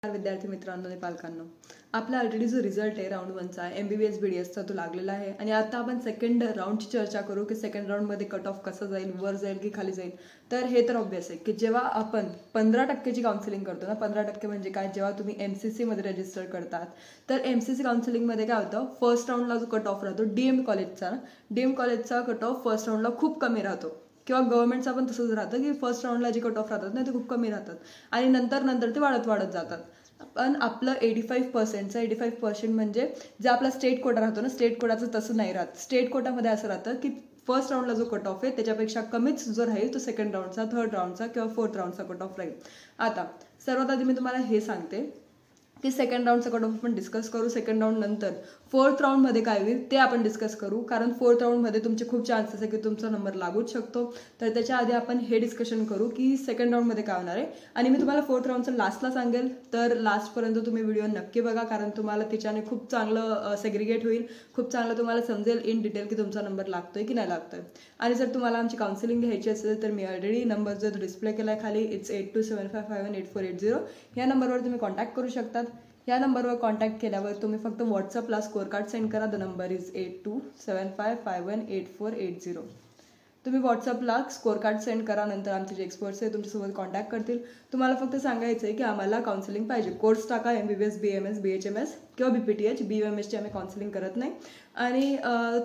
विद्यार्थी मित्रांनो आणि पालकांनो, आपला ऑलरेडी जो रिझल्ट आहे राऊंड 1चा MBBS BDSचा तो लागलेला आहे आणि आता आपण सेकंड राऊंडची चर्चा करू की सेकंड राऊंडमध्ये कट ऑफ कसं जाईल, वर जाईल की खाली जाईल. तर हे तर ऑब्व्हियस आहे की जेव्हा आपण 15%ची काउन्सिलिंग करतो ना, 15% म्हणजे काय, जेव्हा तुम्ही MCC मध्ये रजिस्टर करतात तर MCC काउन्सिलिंगमध्ये काय होतं, फर्स्ट राऊंडला जो कट ऑफ राहतो डीएम कॉलेजचा कट ऑफ फर्स्ट राऊंडला खूप कमी राहतो किंवा गव्हर्नमेंटचा पण तसंच राहतं की फर्स्ट राऊंडला जे कट ऑफ राहतात ना ते खूप कमी राहतात आणि नंतर ते वाढत जातात. पण आपलं 85% म्हणजे जे आपला स्टेट कोटा राहतो ना, स्टेट कोटाचं तसं नाही राहत. स्टेट कोटामध्ये असं राहतं की फर्स्ट राऊंडला जो कट ऑफ आहे त्याच्यापेक्षा कमीच जो राहील तो सेकंड राऊंडचा, थर्ड राऊंडचा किंवा फोर्थ राऊंडचा कट ऑफ राहील. आता सर्वात आधी मी तुम्हाला हे सांगते की सेकंड राऊंडचा कट ऑफ आपण डिस्कस करू. सेकंड राऊंड नंतर फोर्थ राऊंडमध्ये काय होईल ते आपण डिस्कस करू, कारण फोर्थ राऊंडमध्ये तुमचे खूप चान्सेस आहे की तुमचा नंबर लागूच शकतो. तर त्याच्या आधी आपण हे डिस्कशन करू की सेकंड राऊंडमध्ये काय होणार आहे आणि मी तुम्हाला फोर्थ राऊंडचं लास्टला सांगेल. तर लास्टपर्यंत तुम्ही व्हिडिओ नक्की बघा, कारण तुम्हाला त्याच्याने खूप चांगलं सेग्रिगेट होईल, खूप चांगलं तुम्हाला समजेल इन डिटेल की तुमचा नंबर लागतोय की नाही लागतोय. आणि जर तुम्हाला आमची काउन्सिलिंग घ्यायची असेल तर मी ऑलरेडी नंबर जो डिस्प्ले केला आहे खाली, इट्स 8275518480, या नंबरवर तुम्ही कॉन्टॅक्ट करू शकतात. या नंबरवर कॉन्टॅक्ट केल्यावर तुम्ही फक्त व्हॉट्सअपला स्कोर कार्ड सेंड करा. The number is 8275518480. तुम्ही व्हॉट्सअपला स्कोर कार्ड सेंड करा. नंतर आमचे जे एक्सपर्ट्स आहे तुमच्यासोबत कॉन्टॅक्ट करतील. तुम्हाला फक्त सांगायचं आहे की आम्हाला काउन्सिलिंग पाहिजे. कोर्स टाका MBBS BMS BHMS किंवा BPTH. BMSची आम्ही काउन्सिलिंग करत नाही. आणि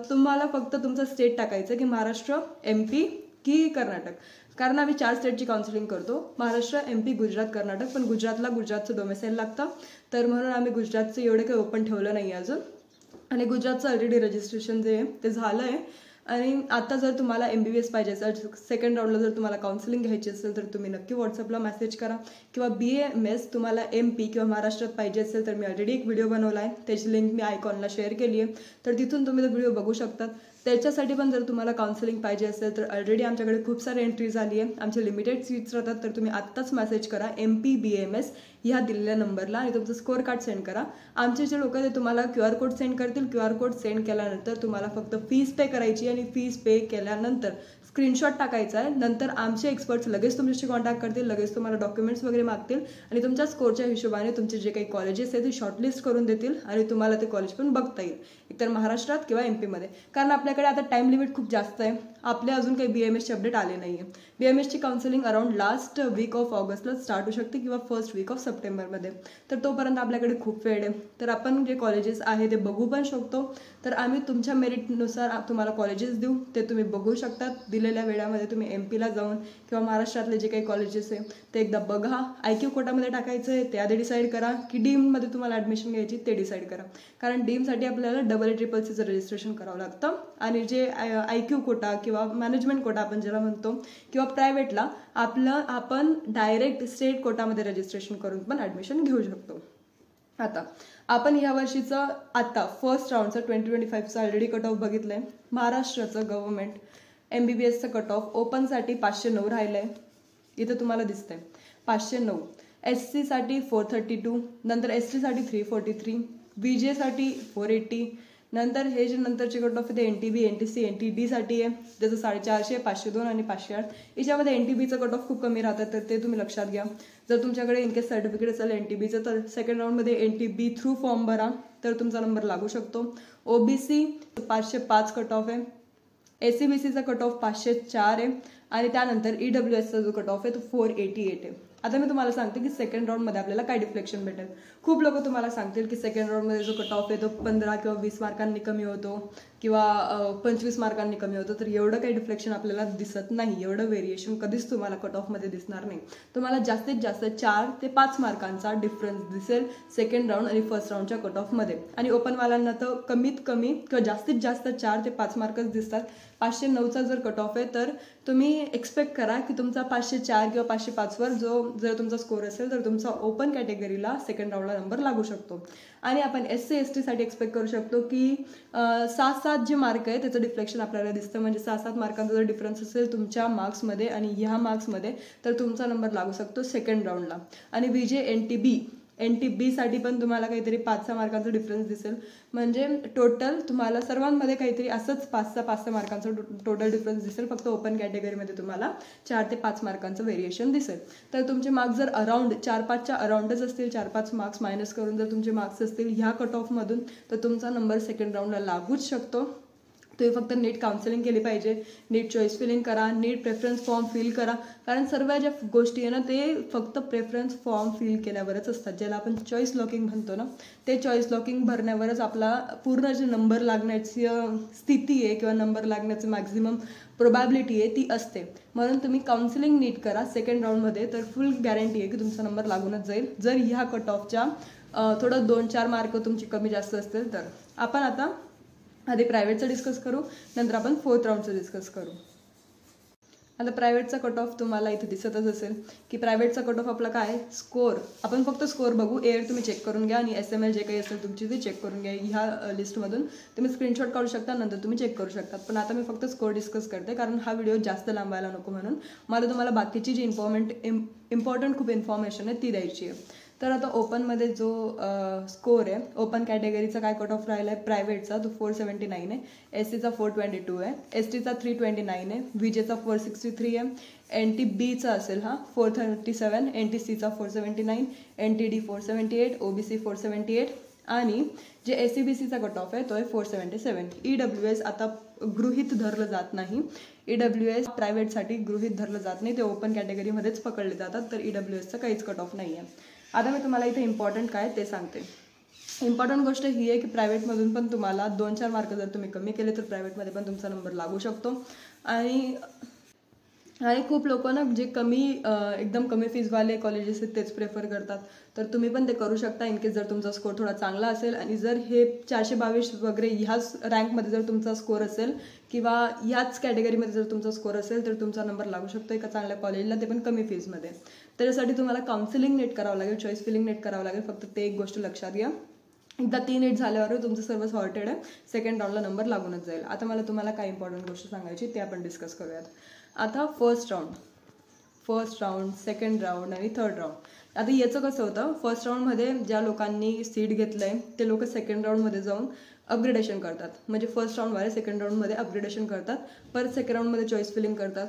तुम्हाला फक्त तुमचं स्टेट टाकायचं की महाराष्ट्र, MP की कर्नाटक, कारण आम्ही 4 स्टेटची काउन्सिलिंग करतो, महाराष्ट्र, MP, गुजरात, कर्नाटक. पण गुजरातचं डोमेसाईल लागतं, तर म्हणून आम्ही गुजरातचं एवढं काही ओपन ठेवलं नाही अजून. आणि गुजरातचं ऑलरेडी रजिस्ट्रेशन जे आहे ते झालं आहे. आणि आता जर तुम्हाला MBBS पाहिजे असेल, सेकंड राऊंडला जर तुम्हाला काउन्सिलिंग घ्यायची असेल तर तुम्ही नक्की व्हॉट्सअपला मेसेज करा. किंवा BMS तुम्हाला MP किंवा महाराष्ट्रात पाहिजे असेल तर मी ऑलरेडी एक व्हिडिओ बनवला आहे, त्याची लिंक मी आयकॉनला शेअर केली आहे, तर तिथून तुम्ही तो व्हिडिओ बघू शकतात. त्याच्यासाठी पण जर तुम्हाला काउन्सिलिंग पाहिजे असेल तर ऑलरेडी आमच्याकडे खूप सारी एंट्री झाली आहे, आमचे लिमिटेड सीट्स राहतात. तर तुम्ही आत्ताच मेसेज करा MP BMS ह्या दिलेल्या नंबरला आणि तुमचं स्कोर कार्ड सेंड करा. आमचे जे लोक ते तुम्हाला QR कोड सेंड करतील. QR कोड सेंड केल्यानंतर तुम्हाला फक्त फीस पे करायची आणि फीस पे केल्यानंतर स्क्रीनशॉट टाकायचा आहे. नंतर आमचे एक्सपर्ट्स लगेच तुमच्याशी कॉन्टॅक्ट करतील, लगेच तुम्हाला डॉक्युमेंट्स वगैरे मागतील आणि तुमच्या स्कोरच्या हिशोबाने तुमचे जे काही कॉलेजेस आहेत ते शॉर्टलिस्ट करून देतील आणि तुम्हाला ते कॉलेज पण बघता येईल, एकतर महाराष्ट्रात किंवा MP मध्ये. कारण आपल्याकडे आता टाइम लिमिट खूप जास्त आहे. आपले अजून काही BMSचे अपडेट आले नाही आहे. BMSची counselling around last week of ऑगस्टला स्टार्ट होऊ शकते किंवा फर्स्ट वीक ऑफ सप्टेंबरमध्ये. तर तोपर्यंत आपल्याकडे खूप वेळ आहे. तर आपण जे कॉलेजेस आहे ते बघू पण शकतो. तर आम्ही तुमच्या मेरिटनुसार तुम्हाला कॉलेजेस देऊ, ते तुम्ही बघू शकतात. दिलेल्या वेळामध्ये तुम्ही MPला जाऊन किंवा महाराष्ट्रातले जे काही कॉलेजेस आहे ते एकदा बघा. IQ कोटामध्ये टाकायचं आहे ते आधी डिसाईड करा की डीममध्ये तुम्हाला ॲडमिशन घ्यायची ते डिसाईड करा. कारण डीमसाठी आपल्याला CCCचं रजिस्ट्रेशन करावं लागतं आणि जे IQ कोटा किंवा मॅनेजमेंट कोटा आपण ज्याला म्हणतो किंवा प्रायव्हेटला आपण डायरेक्ट स्टेट कोटामध्ये रजिस्ट्रेशन करून पण ॲडमिशन घेऊ शकतो. आता आपण या वर्षीचं आता फर्स्ट राऊंडचं 2025चं ऑलरेडी कट ऑफ बघितलंय. महाराष्ट्राचं गव्हर्नमेंट MBBSचं कट ऑफ ओपनसाठी 509 राहिलंय, इथं तुम्हाला दिसतंय 509. SC साठी 432, नंतर ST साठी 343, VJ साठी 480. नंतर हे जे नंतरचे कट ऑफ आहे ते NTB, NTC, NTD साठी आहे, त्याचं 450, 502 आणि 508. याच्यामध्ये NTBचं कट ऑफ खूप कमी राहतात, तर ते तुम्ही लक्षात घ्या. जर तुमच्याकडे इनकेस सर्टिफिकेट असेल NTBचं तर सेकंड राऊंडमध्ये NTB थ्रू फॉर्म भरा, तर तुमचा नंबर लागू शकतो. OBC 505 कट ऑफ आहे, SCBCचा कट ऑफ 504 आहे आणि त्यानंतर EWSचा जो कट ऑफ आहे तो 488 आहे. आता मी तुम्हाला सांगते की सेकंड राऊंडमध्ये आपल्याला काय डिफ्लेक्शन भेटेल. खूप लोक तुम्हाला सांगतील की सेकंड राऊंडमध्ये जो कट ऑफ आहे तो 15 किंवा 20 मार्कांनी कमी होतो किंवा 25 मार्कांनी कमी होतो. तर एवढं काही डिफ्लेक्शन आपल्याला दिसत नाही, एवढं व्हेरिएशन कधीच तुम्हाला कट ऑफमध्ये दिसणार नाही. तुम्हाला जास्तीत जास्त 4 ते 5 मार्कांचा डिफरन्स दिसेल सेकंड राऊंड आणि फर्स्ट राऊंडच्या कट ऑफमध्ये. आणि ओपनवाल्यांना तर कमीत कमी किंवा जास्तीत जास्त 4 ते 5 मार्कच दिसतात. 509चा जर कट ऑफ आहे तर तुम्ही एक्सपेक्ट करा की तुमचा 504 किंवा 505वर जर तुमचा स्कोर असेल तर तुमचा ओपन कॅटेगरीला सेकंड राऊंडला नंबर लागू शकतो. आणि आपण SC ST साठी एक्सपेक्ट करू शकतो की 6-7 जे मार्क आहे त्याचं डिफ्लेक्शन आपल्याला दिसतं. म्हणजे 6-7 मार्कांचा जर डिफरन्स असेल तुमच्या मार्क्समध्ये आणि ह्या मार्क्समध्ये तर तुमचा नंबर लागू शकतो सेकंड राऊंडला. आणि VJ NTB NTB साठी पण तुम्हाला काहीतरी 5-6 मार्कांचा डिफरन्स दिसेल. म्हणजे टोटल तुम्हाला सर्वांमध्ये काहीतरी असंच 5-6 मार्कांचा टोटल डिफरन्स दिसेल. फक्त ओपन कॅटेगरीमध्ये तुम्हाला 4 ते 5 मार्कांचं व्हेरिएशन दिसेल. तर तुमचे मार्क्स जर अराउंड 4-5च्या अराउंडच असतील, 4-5 मार्क्स मायनस करून जर तुमचे मार्क्स असतील ह्या कट ऑफमधून, तर तुमचा नंबर सेकंड राऊंडला लागूच शकतो. तुम्ही फक्त नीट काउन्सिलिंग केली पाहिजे, नीट चॉईस फिलिंग करा, नीट प्रेफरन्स फॉर्म फिल करा. कारण सर्व ज्या गोष्टी आहे ना ते फक्त प्रेफरन्स फॉर्म फिल केल्यावरच असतात. ज्याला आपण चॉईस लॉकिंग म्हणतो ना, ते चॉईस लॉकिंग भरण्यावरच आपला पूर्ण जे नंबर लागण्याची स्थिती आहे किंवा नंबर लागण्याची मॅक्झिमम प्रोबॅबिलिटी आहे ती असते. म्हणून तुम्ही काउन्सिलिंग नीट करा सेकंड राऊंडमध्ये, तर फुल गॅरंटी आहे की तुमचा नंबर लागूनच जाईल. जर ह्या कट ऑफच्या थोडं 2-4 मार्क तुमची कमी जास्त असतील तर. आपण आता आधी प्रायव्हेटचं डिस्कस करू, नंतर आपण 4th राऊंडचं डिस्कस करू. आता प्रायव्हेटचा कट ऑफ तुम्हाला इथे दिसतच असेल की प्रायव्हेटचा कट ऑफ आपला काय स्कोर. आपण फक्त स्कोर बघू. एअर तुम्ही चेक करून घ्या आणि SML जे काही असेल तुमची ते चेक करून घ्या. ह्या लिस्टमधून तुम्ही स्क्रीनशॉट काढू शकता, नंतर तुम्ही चेक करू शकता. पण आता मी फक्त स्कोर डिस्कस करते कारण हा व्हिडिओ जास्त लांबायला नको म्हणून. मला तुम्हाला बाकीची जी इम्पॉर्टंट खूप इन्फॉर्मेशन आहे ती द्यायची आहे. तर आता ओपनमध्ये जो स्कोर आहे, ओपन कॅटेगरीचा काय कट ऑफ राहिला आहे प्रायव्हेटचा, तो 479 आहे. SCचा 422 आहे, STचा 329 आहे, VJचा 463 आहे, NTBचा असेल हा 437, NTCचा 479, NTD 478, OBC 478 आणि जे SCBCचा कट ऑफ आहे तो आहे 477. EWS आता गृहीत धरलं जात नाही. EWS प्रायव्हेटसाठी गृहीत धरलं जात नाही, ते ओपन कॅटेगरीमध्येच पकडले जातात. तर EWSचा काहीच कट ऑफ नाही आहे. आता मी तुम्हाला इथे इम्पॉर्टंट काय ते सांगते. इम्पॉर्टंट गोष्ट ही आहे की प्रायव्हेटमधून पण तुम्हाला 2-4 मार्क जर तुम्ही कमी केले तर प्रायव्हेटमध्ये पण तुमचा नंबर लागू शकतो. आणि खूप लोक ना जे एकदम कमी फीजवाले कॉलेजेस आहेत तेच प्रेफर करतात. तर तुम्ही पण ते करू शकता इन केस जर तुमचा स्कोर थोडा चांगला असेल आणि जर हे 422 वगैरे ह्याच रँकमध्ये जर तुमचा स्कोर असेल किंवा ह्याच कॅटेगरीमध्ये जर तुमचा स्कोर असेल तर तुमचा नंबर लागू शकतो एका चांगल्या कॉलेजला, ते पण कमी फीजमध्ये. त्याच्यासाठी तुम्हाला काउन्सिलिंग नीट करावं लागेल, चॉईस फिलिंग नीट करावं लागेल. फक्त ते एक गोष्ट लक्षात घ्या. एकदा 3 नीट झाल्यावर तुमचं सर्व सॉर्टेड आहे, सेकंड राऊंडला नंबर लागूनच जाईल. आता मला तुम्हाला काय इम्पॉर्टंट गोष्ट सांगायची ते आपण डिस्कस करूयात. आता फर्स्ट राऊंड, सेकंड राऊंड आणि थर्ड राऊंड. आता याचं कसं होतं, फर्स्ट राऊंडमध्ये ज्या लोकांनी सीट घेतलंय ते लोक सेकंड राऊंडमध्ये जाऊन अपग्रेडेशन करतात. म्हणजे फर्स्ट राऊंडवाले सेकंड राऊंडमध्ये अपग्रेडेशन करतात, परत सेकंड राऊंडमध्ये चॉईस फिलिंग करतात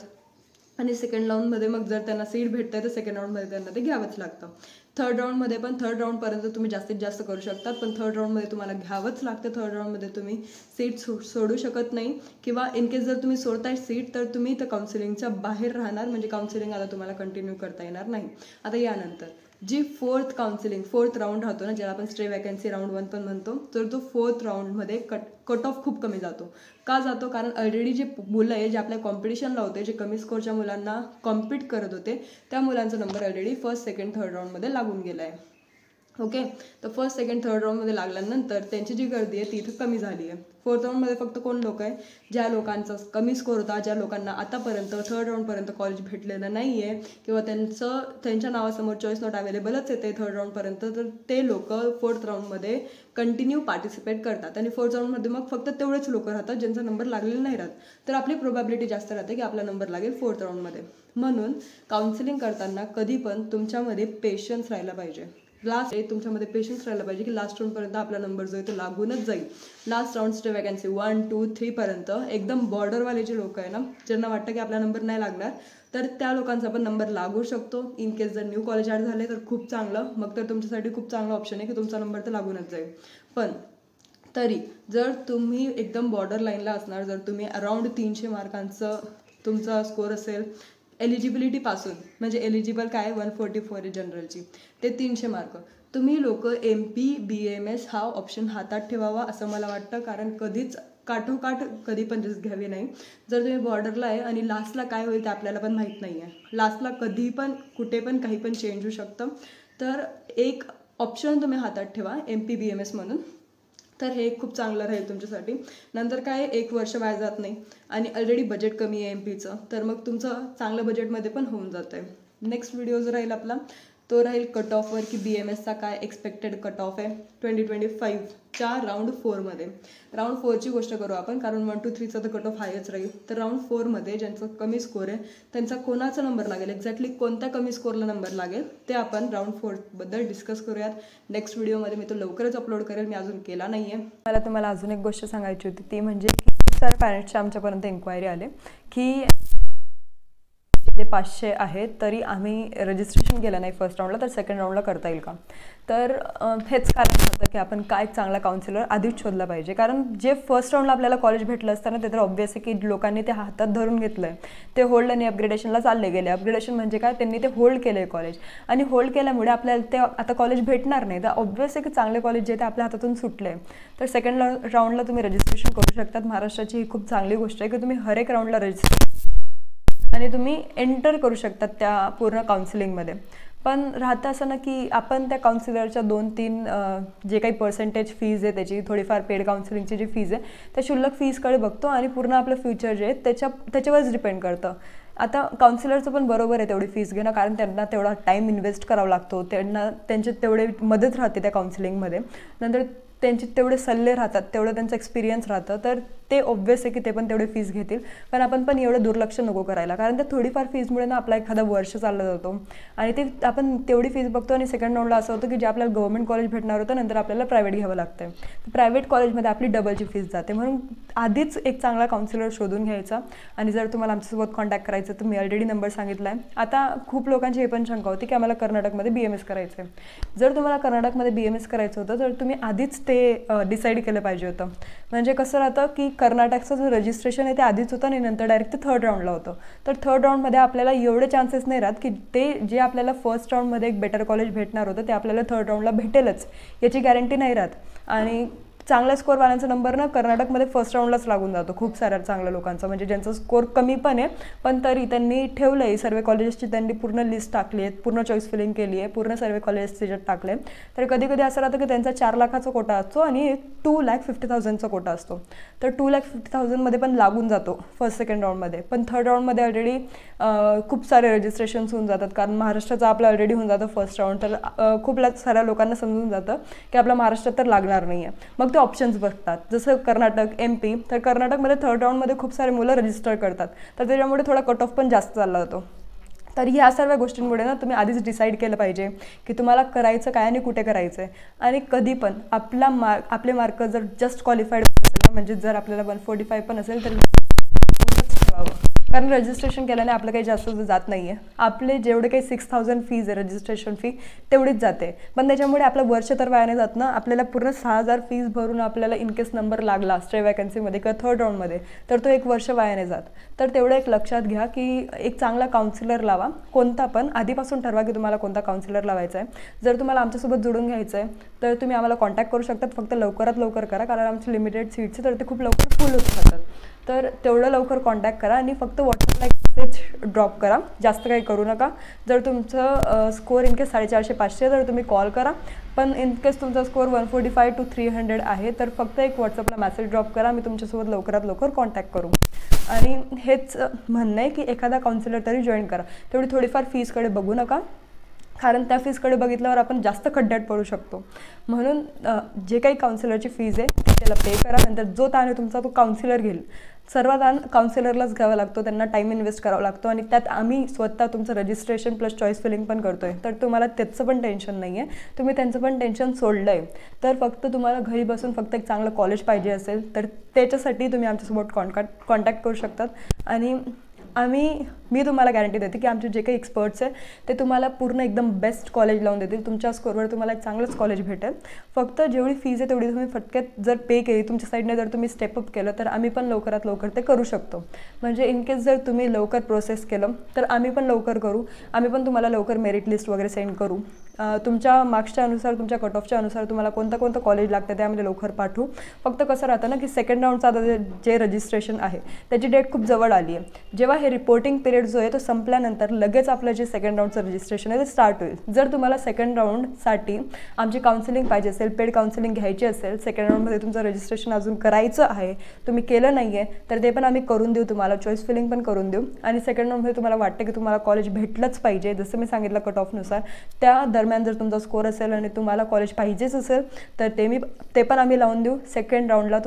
आणि सेकंड राऊंडमध्ये मग जर त्यांना सीट भेटतंय तर सेकंड राऊंडमध्ये त्यांना ते घ्यावंच लागतं. थर्ड राऊंडमध्ये पण थर्ड राऊंडपर्यंत तुम्ही जास्तीत जास्त करू शकतात, पण थर्ड राऊंडमध्ये तुम्हाला घ्यावंच लागतं. थर्ड राऊंडमध्ये तुम्ही सीट सोडू शकत नाही किंवा इन केस जर तुम्ही सोडताय सीट तर तुम्ही त्या काउन्सिलिंगच्या बाहेर राहणार. म्हणजे काउन्सिलिंग आता तुम्हाला कंटिन्यू करता येणार नाही. आता यानंतर जी फोर्थ राऊंड राहतो ना, ज्याला आपण स्टे वॅकन्सी राऊंड 1 पण म्हणतो, तर तो 4th राऊंडमध्ये कट ऑफ खूप कमी जातो. का जातो? कारण ऑलरेडी जे मुलं आहे जे आपल्या कॉम्पिटिशनला होते, जे कमी स्कोरच्या मुलांना कॉम्पिट करत होते, त्या मुलांचा number already first, second, third राऊंडमध्ये लागून गेला आहे. ओके, तर फर्स्ट, सेकंड, थर्ड राऊंडमध्ये लागल्यानंतर त्यांची जी गर्दी आहे ती इथं कमी झाली आहे. 4th राऊंडमध्ये फक्त कोण लोक आहे, ज्या लोकांचा कमी स्कोर होता, ज्या लोकांना आतापर्यंत थर्ड राऊंडपर्यंत कॉलेज भेटलेलं नाही आहे किंवा त्यांच्या नावासमोर चॉईस नॉट अवेलेबलच येते थर्ड राऊंडपर्यंत, तर ते लोक 4th राऊंडमध्ये कंटिन्यू पार्टिसिपेट करतात. आणि 4th राऊंडमध्ये मग फक्त तेवढेच लोक राहतात ज्यांचा नंबर लागलेला नाही राहत. तर आपली प्रोबॅबिलिटी जास्त राहते की आपला नंबर लागेल 4th राऊंडमध्ये. म्हणून काउन्सिलिंग करताना कधी पण तुमच्यामध्ये पेशन्स राहायला पाहिजे. तुमच्यामध्ये पेशन्स राहायला पाहिजे की लास्ट राऊंडपर्यंत आपला नंबर जो आहे तो लागूनच जाईल. लास्ट राऊंड स्टे वॅकन्सी 1, 2, 3 पर्यंत एकदम बॉर्डरवाले जे लोक आहे ना, ज्यांना वाटतं की आपला नंबर नाही लागणार, तर त्या लोकांचा पण नंबर लागू शकतो. इन केस जर न्यू कॉलेज ॲड झाले तर खूप चांगलं, मग तर तुमच्यासाठी खूप चांगला ऑप्शन आहे की तुमचा नंबर तर लागूनच जाईल. पण तरी जर तुम्ही एकदम बॉर्डर लाईनला असणार, जर तुम्ही अराउंड 300 मार्कांचं तुमचा स्कोर असेल एलिजिबिलिटी पासून, म्हणजे एलिजिबल काय 144 आहे जनरलची, ते 300 मार्क, तुम्ही लोक MP BAMS हा ऑप्शन हातात ठेवावा असं मला वाटतं. कारण कधीच काठोकाठ कधी पण रिस्क घ्यावी नाही. जर तुम्ही बॉर्डरला आहे आणि लास्टला काय होईल ते आपल्याला पण माहीत नाही आहे, लास्टला कधी पण कुठे पण काही पण चेंज होऊ शकतं. तर एक ऑप्शन तुम्ही हातात ठेवा MP BAMS म्हणून, तर हे खूप चांगलं राहील तुमच्यासाठी. नंतर काय 1 वर्ष वाया जात नाही आणि ऑलरेडी बजेट कमी आहे MPचं, तर मग तुमचं चांगलं बजेटमध्ये पण होऊन जातं आहे. नेक्स्ट व्हिडिओ जो राहील आपला तो राहील कट ऑफवर की BMSचा काय एक्सपेक्टेड कट ऑफ आहे 2025च्या राऊंड 4मध्ये. राऊंड 4ची गोष्ट करू आपण, कारण 1 to 3चा तर कट ऑफ हायच राहील. तर राऊंड 4मध्ये ज्यांचा कमी स्कोर आहे त्यांचा कोणाचा नंबर लागेल, एक्झॅक्टली कोणत्या कमी स्कोरला नंबर लागेल ते आपण राऊंड 4बद्दल डिस्कस करूयात. नेक्स्ट व्हिडिओमध्ये मी तो लवकरच अपलोड करेल, मी अजून केला नाही आहे. मला तुम्हाला अजून एक गोष्ट सांगायची होती, ती म्हणजे की खूप सारे पॅरेंट्सच्या आमच्यापर्यंत इन्क्वायरी आले की ते 500 आहेत तरी आम्ही रजिस्ट्रेशन केलं नाही फर्स्ट राऊंडला, तर सेकंड राऊंडला करता येईल का. तर हेच कारण होतं की आपण काय चांगला काउन्सिलर आधीच शोधला पाहिजे. कारण जे फर्स्ट राऊंडला आपल्याला कॉलेज भेटलं असताना ते तर ऑब्व्हियस आहे की लोकांनी ते हातात धरून घेतलं आहे, ते होल्ड आणि अपग्रेडेशनला चालले गेले. अपग्रेडेशन म्हणजे काय, त्यांनी ते होल्ड केलं आहे कॉलेज, आणि होल्ड केल्यामुळे आपल्याला ते आता कॉलेज भेटणार नाही. तर ऑब्व्हियस आहे की चांगले कॉलेज जे ते आपल्या हातातून सुटले. तर सेकंड राऊंडला तुम्ही रजिस्ट्रेशन करू शकतात. महाराष्ट्राची ही खूप चांगली गोष्ट आहे की तुम्ही हर एक राऊंडला रजिस्ट्रेशन आणि तुम्ही एंटर करू शकतात त्या पूर्ण काउन्सिलिंगमध्ये. पण राहतं असं ना की आपण त्या काउन्सिलरच्या 2-3 जे काही पर्सेंटेज फीज आहे त्याची, थोडीफार पेड काउन्सिलिंगची जी फीज आहे त्या शुल्लक फीजकडे बघतो आणि पूर्ण आपलं फ्युचर जे आहे त्याच्यावरच डिपेंड करतं. आता काउन्सिलरचं पण बरोबर आहे तेवढी फीज घेणं, कारण त्यांना तेवढा टाईम इन्व्हेस्ट करावा लागतो, त्यांना त्यांचे तेवढे मदत राहते त्या काउन्सिलिंगमध्ये, नंतर त्यांचे तेवढे सल्ले राहतात, तेवढं त्यांचं एक्सपिरियन्स राहतं. तर ते ऑब्व्हियस आहे की ते पण तेवढे फीज घेतील. पण आपण पण एवढं दुर्लक्ष नको करायला, कारण त्या थोडीफार फीजमुळे ना आपला एखादा वर्ष चालला जातो आणि ते आपण तेवढी फीज बघतो आणि सेकंड राऊंडला असं होतं की जे आपल्याला गव्हर्नमेंट कॉलेज भेटणार होतं नंतर आपल्याला प्रायव्हेट घ्यावं लागतं. प्रायव्हेट कॉलेजमध्ये आपली डबलची फीज जाते. म्हणून आधीच एक चांगला काउन्सिलर शोधून घ्यायचा. आणि जर तुम्हाला आमच्यासोबत कॉन्टॅक्ट करायचं तर मी ऑलरेडी नंबर सांगितला आहे. आता खूप लोकांची हे पण शंका होती की आम्हाला कर्नाटकमध्ये BMS करायचं आहे. जर तुम्हाला कर्नाटकमध्ये BMS करायचं होतं तर तुम्ही आधीच ते डिसाईड केलं पाहिजे होतं. म्हणजे कसं राहतं की कर्नाटकचं जो रजिस्ट्रेशन आहे ते आधीच होतं आणि नंतर डायरेक्ट ते थर्ड राऊंडला होतं. तर थर्ड राऊंडमध्ये आपल्याला एवढे चान्सेस नाही राहत की ते जे आपल्याला फर्स्ट राऊंडमध्ये एक बेटर कॉलेज भेटणार होतं ते आपल्याला थर्ड राऊंडला भेटेलच याची गॅरंटी नाही राहत. आणि चांगल्या स्कोरवाल्यांचा नंबर ना कर्नाटकमध्ये फर्स्ट राऊंडलाच लागून जातो खूप साऱ्या चांगल्या लोकांचा. म्हणजे ज्यांचा स्कोर कमी पण आहे पण तरी त्यांनी ठेवलं आहे, सर्व कॉलेजेसची त्यांनी पूर्ण लिस्ट टाकली आहे, पूर्ण चॉईस फिलिंग केली आहे, पूर्ण सर्व कॉलेजेस त्याच्यात टाकले. तर कधी कधी असं राहतं की त्यांचा 4 लाखाचा कोटा असतो आणि 2,50,000चा कोटा असतो. तर 2,50,000मध्ये पण लागून जातो फर्स्ट सेकंड राऊंडमध्ये. पण थर्ड राऊंडमध्ये ऑलरेडी खूप सारे रजिस्ट्रेशन्स होऊन जातात, कारण महाराष्ट्राचं आपलं ऑलरेडी होऊन जातं फर्स्ट राऊंड. तर खूप साऱ्या लोकांना समजून जातं की आपल्या महाराष्ट्रात तर लागणार नाही आहे. मग ते ऑप्शन्स बघतात, जसं कर्नाटक, MP. तर कर्नाटकमध्ये थर्ड राऊंडमध्ये खूप सारे मुलं रजिस्टर करतात, तर त्याच्यामुळे थोडा कट ऑफ पण जास्त चालला जातो. तर ह्या सर्व गोष्टींमुळे ना तुम्ही आधीच डिसाईड केलं पाहिजे की तुम्हाला करायचं काय आणि कुठे करायचं आहे. आणि कधी पण आपले मार्क जर जस्ट क्वालिफाईड असेल ना, म्हणजे जर आपल्याला 145 पण असेल तर ठेवावं, कारण रजिस्ट्रेशन केल्याने आपलं काही जास्त जात नाही आहे. आपले जेवढे काही 6,000 फीज आहे रजिस्ट्रेशन फी तेवढीच जाते, पण त्याच्यामुळे आपलं वर्ष तर वाया नाही जात ना. आपल्याला पूर्ण 6,000 फीज भरून आपल्याला इनकेस नंबर लागला स्ट्रे वॅकन्सीमध्ये किंवा थर्ड राऊंडमध्ये तर तो एक वर्ष वाया नाही जात. तर तेवढं एक लक्षात घ्या की एक चांगला काउन्सिलर लावा, कोणता पण आधीपासून ठरवा की तुम्हाला कोणता काउन्सिलर लावायचा आहे. जर तुम्हाला आमच्यासोबत जोडून घ्यायचं आहे तर तुम्ही आम्हाला कॉन्टॅक्ट करू शकतात. फक्त लवकरात लवकर करा, कारण आमचे लिमिटेड सीट्स तर ते खूप लवकर फुल होत जातात. तर तेवढं लवकर कॉन्टॅक्ट करा आणि फक्त व्हॉट्सअपला एक मेसेज ड्रॉप करा, जास्त काही करू नका. जर तुमचं स्कोअर इनकेस 450-500 तर तुम्ही कॉल करा, पण इनकेस तुमचा स्कोअर 145 to 300 आहे तर फक्त एक व्हॉट्सअपला मेसेज ड्रॉप करा, मी तुमच्यासोबत लवकरात लवकर कॉन्टॅक्ट करू. आणि हेच म्हणणं आहे की एखादा काउन्सिलर तरी जॉईन करा. तेवढी थोडीफार फीजकडे बघू नका, कारण त्या फीजकडे बघितल्यावर आपण जास्त खड्ड्यात पडू शकतो. म्हणून जे काही काउन्सिलरची फीज आहे त्याला पे करा. नंतर जो ताण आहे तुमचा तो काउन्सिलर घेईल. सर्वात ताण काउन्सिलरलाच घ्यावा लागतो, त्यांना टाईम इन्व्हेस्ट करावा लागतो आणि त्यात आम्ही स्वतः तुमचं रजिस्ट्रेशन प्लस चॉईस फिलिंग पण करतो आहे. तर तुम्हाला त्याचं पण टेन्शन नाही आहे, तुम्ही त्यांचं पण टेन्शन सोडलं आहे. तर फक्त तुम्हाला घरी बसून फक्त एक चांगलं कॉलेज पाहिजे असेल तर त्याच्यासाठी तुम्ही आमच्यासोबत कॉन्टॅक्ट करू शकतात. आणि मी तुम्हाला गॅरंटी देते की आमचे जे काही एक्सपर्ट्स आहे ते तुम्हाला पूर्ण एकदम बेस्ट कॉलेज लावून देतील. तुमच्या स्कोरवर तुम्हाला एक चांगलंच कॉलेज भेटेल. फक्त जेवढी फीज आहे तेवढी तुम्ही फटक्यात जर पे केली तुमच्या साईडने, जर तुम्ही स्टेपअप केलं तर आम्ही पण लवकरात लवकर ते करू शकतो. म्हणजे इनकेस जर तुम्ही लवकर प्रोसेस केलं तर आम्ही पण लवकर करू, आम्ही पण तुम्हाला लवकर मेरिट लिस्ट वगैरे सेंड करू. तुमच्या मार्क्सच्या अनुसार, तुमच्या कट ऑफच्या अनुसार तुम्हाला कोणतं कॉलेज लागतं त्यामध्ये लवकर पाठवू. फक्त कसं राहतं ना की सेकंड राऊंडचं आता जे रजिस्ट्रेशन आहे त्याची डेट खूप जवळ आली आहे. जेव्हा हे रिपोर्टिंग पिरियड जो आहे तो संपल्यानंतर लगेच आपलं जे सेकंड राऊंडचं रजिस्ट्रेशन आहे ते स्टार्ट होईल. जर तुम्हाला सेकंड राऊंडसाठी आमची काउन्सिलिंग पाहिजे असेल, पेड काउन्सिलिंग घ्यायची असेल, सेकंड राऊंडमध्ये तुमचं रजिस्ट्रेशन अजून करायचं आहे, तुम्ही केलं नाही आहे तर ते पण आम्ही करून देऊ, तुम्हाला चॉईस फिलिंग पण करून देऊ. आणि सेकंड राऊंडमध्ये तुम्हाला वाटतं की तुम्हाला कॉलेज भेटलंच पाहिजे, जसं मी सांगितलं कट ऑफनुसार, त्या दरम्यान जर तुमचा स्कोर असेल आणि तुम्हाला कॉलेज पाहिजेच असेल तर ते पण आम्ही लावून देऊ. सेकंड राऊंडला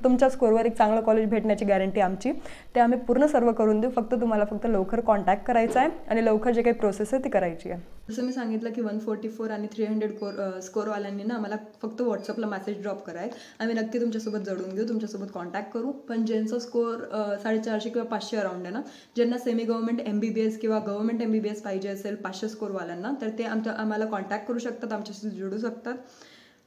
तुमच्या स्कोरवर एक चांगलं कॉलेज भेटण्याची गॅरंटी आमची, ते आम्ही पूर्ण सर्व करून देऊ. फक्त लवकर कॉन्टॅक्ट करायचा आहे आणि लवकर जे काही प्रोसेस आहे ती करायची आहे. जसं मी सांगितलं की 144 आणि 300 स्कोरवाल्यांनी ना आम्हाला फक्त व्हॉट्सअपला मेसेज ड्रॉप करायचं. आम्ही नक्की तुमच्यासोबत जोडून घेऊ, तुमच्यासोबत कॉन्टॅक्ट करू. पण ज्यांचा स्कोर 450 किंवा 500 अराउंड आहे ना, ज्यांना सेमी गव्हर्नमेंट MBBS किंवा गव्हर्नमेंट MBBS पाहिजे असेल 500 स्कोरवाल्यांना, तर ते आम्हाला कॉन्टॅक्ट करू शकतात, आमच्याशी जोडू शकतात.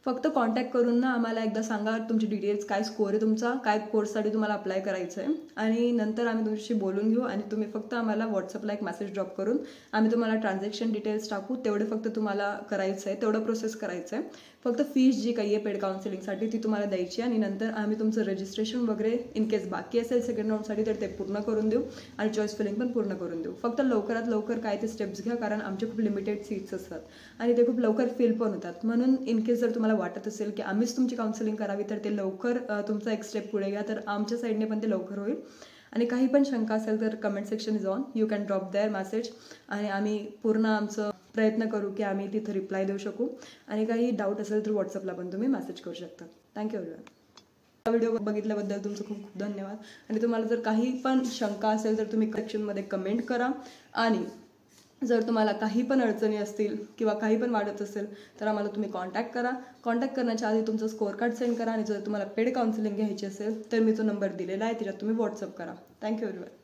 फक्त कॉन्टॅक्ट करून ना आम्हाला एकदा सांगा तुमचे डिटेल्स, काय स्कोर आहे तुमचा, काय कोर्ससाठी तुम्हाला अप्लाय करायचं आहे, आणि नंतर आम्ही तुमच्याशी बोलून घेऊ. आणि तुम्ही फक्त आम्हाला व्हॉट्सअपला एक मेसेज ड्रॉप करून आम्ही तुम्हाला ट्रान्झॅक्शन डिटेल्स टाकू. तेवढे फक्त तुम्हाला करायचं आहे, तेवढं प्रोसेस करायचं आहे. फक्त फीस जी काही आहे पेड काउन्सिलिंगसाठी ती तुम्हाला द्यायची, आणि नंतर आम्ही तुमचं रजिस्ट्रेशन वगैरे इन केस बाकी असेल सेकंड राऊंडसाठी तर ते पूर्ण करून देऊ आणि चॉईस फिलिंग पण पूर्ण करून देऊ. फक्त लवकरात लवकर काय ते स्टेप्स घ्या, कारण आमचे खूप लिमिटेड सीट्स असतात आणि ते खूप लवकर फिल पण होतात. म्हणून इन केस जर तुम्हाला वाटत असेल की आम्हीच तुमची काउन्सिलिंग करावी तर ते लवकर तुमचा एक स्टेप पुढे घ्या, तर आमच्या साईडने पण ते लवकर होईल. आणि काही पण शंका असेल तर comment section is on, you can drop their message, आणि आम्ही पूर्ण आमचं प्रयत्न करू की आम्ही तिथे रिप्लाय देऊ शकू. आणि काही डाऊट असेल तर व्हॉट्सअपला पण तुम्ही मेसेज करू शकता. Thank you everyone. हा व्हिडिओ बघितल्याबद्दल तुमचं खूप खूप धन्यवाद. आणि तुम्हाला जर काही पण शंका असेल तर तुम्ही सेक्शनमध्ये कमेंट करा. आणि जर तुम्हाला काही पण अडचणी असतील किंवा काही पण वाटत असेल तर आम्हाला तुम्ही कॉन्टॅक्ट करा. कॉन्टॅक्ट करण्याच्या आधी तुमचं स्कोर कार्ड सेंड करा. आणि जर तुम्हाला पेड काउन्सिलिंग घ्यायची असेल तर मी तो नंबर दिलेला आहे, त्याच्यात तुम्ही व्हॉट्सअप करा. Thank you everyone.